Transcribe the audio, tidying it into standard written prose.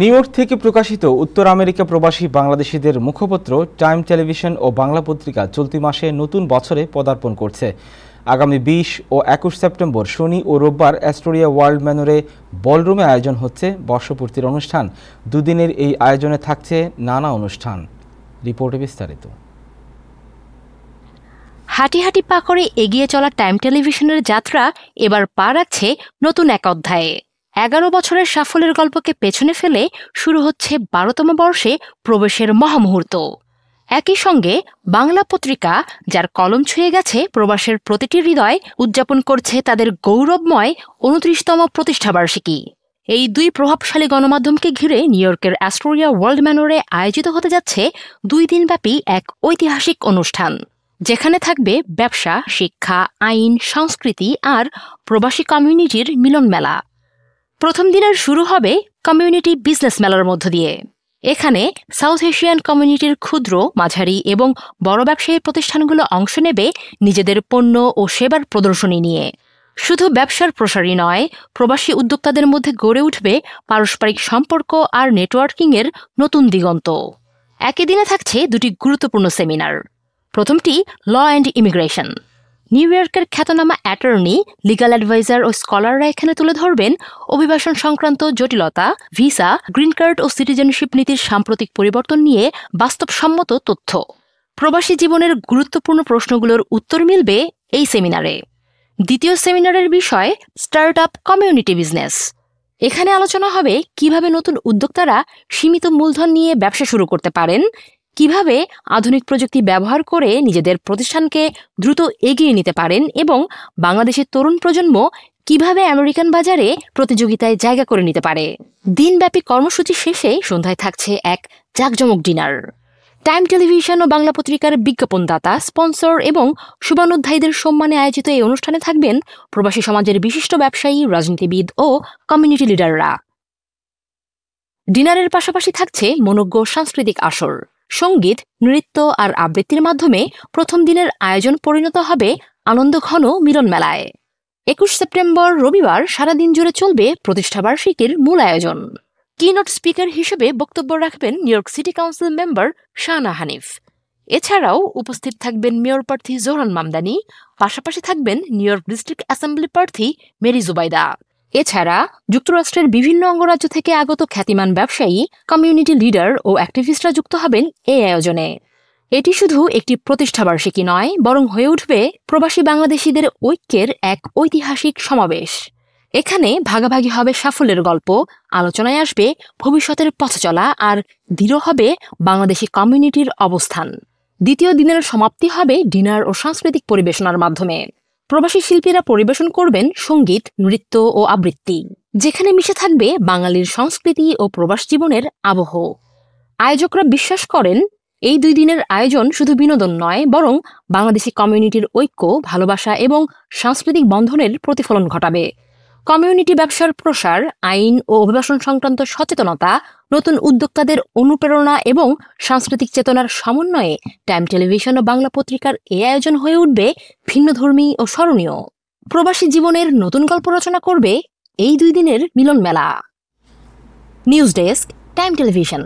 New York থেকে প্রকাশিত উত্তর আমেরিকা প্রবাসী বাংলাদেশিদের মুখপত্র টাইম টেলিভিশন ও বাংলা পত্রিকা চলতি মাসে নতুন বছরে পদার্পণ করছে। আগামী ২০ ও ২১ সেপ্টেম্বর শনি ও রোববার অ্যাস্টোরিয়া ওয়ার্ল্ড ম্যানরে বলরুমে আয়োজন হচ্ছে বর্ষপূর্তির অনুষ্ঠান। দুদিনের এই আয়োজনে থাকছে নানা অনুষ্ঠান। রিপোর্টে বিস্তারিত। হাঁটি হাঁটি পা করে এগিয়ে চলা টাইম টেলিভিশনের যাত্রা এবার পা রাখছে নতুন এক অধ্যায়ে। ১১ বছরের সাফল্যের গল্পকে পেছনে ফেলে শুরু হচ্ছে ১২তম বর্ষে প্রবেশের মহামুহূর্ত। একই সঙ্গে বাংলা পত্রিকা, যার কলম ছুঁয়ে গেছে প্রবাসের প্রতিটি হৃদয়, উদযাপন করছে তাদের গৌরবময় ২৯তম প্রতিষ্ঠাবার্ষিকী। এই দুই প্রভাবশালী গণমাধ্যমকে ঘিরে নিউ ইয়র্কের অ্যাস্টোরিয়া ওয়ার্ল্ড ম্যানরে আয়োজিত হতে যাচ্ছে ২ দিনব্যাপী এক ঐতিহাসিক অনুষ্ঠান, যেখানে থাকবে ব্যবসা, শিক্ষা, আইন, সংস্কৃতি আর প্রবাসী কমিউনিটির মিলন মেলা। প্রথম দিনের শুরু হবে কমিউনিটি বিজনেস মেলার মধ্য দিয়ে। এখানে সাউথ এশিয়ান কমিউনিটির ক্ষুদ্র, মাঝারি এবং বড় ব্যবসায়ী প্রতিষ্ঠানগুলো অংশ নেবে নিজেদের পণ্য ও সেবার প্রদর্শনী নিয়ে। শুধু ব্যবসার প্রসারই নয়, প্রবাসী উদ্যোক্তাদের মধ্যে গড়ে উঠবে পারস্পরিক সম্পর্ক আর নেটওয়ার্কিংয়ের নতুন দিগন্ত। একই দিনে থাকছে দুটি গুরুত্বপূর্ণ সেমিনার। প্রথমটি ল অ্যান্ড ইমিগ্রেশন। নিউ ইয়র্কের খ্যাতনামা অ্যাটর্নি, লিগাল অ্যাডভাইজার ও স্কলাররা এখানে তুলে ধরবেন অভিবাসন সংক্রান্ত জটিলতা, ভিসা, গ্রিন কার্ড ও সিটিজেনশিপ নীতির সাম্প্রতিক পরিবর্তন নিয়ে বাস্তবসম্মত তথ্য। প্রবাসী জীবনের গুরুত্বপূর্ণ প্রশ্নগুলোর উত্তর মিলবে এই সেমিনারে। দ্বিতীয় সেমিনারের বিষয় স্টার্ট আপ কমিউনিটি বিজনেস। এখানে আলোচনা হবে কিভাবে নতুন উদ্যোক্তারা সীমিত মূলধন নিয়ে ব্যবসা শুরু করতে পারেন, কিভাবে আধুনিক প্রযুক্তি ব্যবহার করে নিজেদের প্রতিষ্ঠানকে দ্রুত এগিয়ে নিতে পারেন এবং বাংলাদেশের তরুণ প্রজন্ম কিভাবে আমেরিকান বাজারে প্রতিযোগিতায় জায়গা করে নিতে পারে। দিনব্যাপী কর্মসূচি শেষে সন্ধ্যায় থাকছে এক জাঁকজমক ডিনার। টাইম টেলিভিশন ও বাংলা পত্রিকার বিজ্ঞাপনদাতা, স্পন্সর এবং শুভানুধ্যায়ীদের সম্মানে আয়োজিত এই অনুষ্ঠানে থাকবেন প্রবাসী সমাজের বিশিষ্ট ব্যবসায়ী, রাজনীতিবিদ ও কমিউনিটি লিডাররা। ডিনারের পাশাপাশি থাকছে মনোজ্ঞ সাংস্কৃতিক আসর। সঙ্গীত, নৃত্য আর আবৃত্তির মাধ্যমে প্রথম দিনের আয়োজন পরিণত হবে আনন্দঘন মিলন মেলায়। ২১ সেপ্টেম্বর রবিবার সারাদিন জুড়ে চলবে প্রতিষ্ঠাবার্ষিকীর মূল আয়োজন। কিনোট স্পিকার হিসেবে বক্তব্য রাখবেন new York city council member Shahana Hanif. এছাড়াও উপস্থিত থাকবেন মেয়র প্রার্থী জোহরান মামদানি, পাশাপাশি থাকবেন নিউ ইয়র্ক ডিস্ট্রিক্ট অ্যাসেম্বলি প্রার্থী মেরি জুবাইদা। এছাড়া যুক্তরাষ্ট্রের বিভিন্ন অঙ্গরাজ্য থেকে আগত খ্যাতিমান ব্যবসায়ী, কমিউনিটি লিডার ও অ্যাক্টিভিস্টরা যুক্ত হবেন এই আয়োজনে। এটি শুধু একটি প্রতিষ্ঠাবার্ষিকী নয়, বরং হয়ে উঠবে প্রবাসী বাংলাদেশিদের ঐক্যের এক ঐতিহাসিক সমাবেশ। এখানে ভাগাভাগি হবে সাফল্যের গল্প, আলোচনায় আসবে ভবিষ্যতের পথ চলা আর দৃঢ় হবে বাংলাদেশি কমিউনিটির অবস্থান। দ্বিতীয় দিনের সমাপ্তি হবে ডিনার ও সাংস্কৃতিক পরিবেশনার মাধ্যমে। প্রবাসী শিল্পীরা পরিবেশন করবেন সঙ্গীত, নৃত্য ও আবৃত্তি, যেখানে মিশে থাকবে বাঙালির সংস্কৃতি ও প্রবাস জীবনের আবহ। আয়োজকরা বিশ্বাস করেন এই ২ দিনের আয়োজন শুধু বিনোদন নয়, বরং বাংলাদেশি কমিউনিটির ঐক্য, ভালোবাসা এবং সাংস্কৃতিক বন্ধনের প্রতিফলন ঘটাবে। কমিউনিটি ব্যবসার প্রসার, আইন ও অভিবাসন সংক্রান্ত সচেতনতা, নতুন উদ্যোক্তাদের অনুপ্রেরণা এবং সাংস্কৃতিক চেতনার সমন্বয়ে টাইম টেলিভিশন ও বাংলা পত্রিকার এই আয়োজন হয়ে উঠবে ভিন্নধর্মী ও স্মরণীয়। প্রবাসী জীবনের নতুন গল্প রচনা করবে এই ২ দিনের মিলন মেলা। News desk, time television.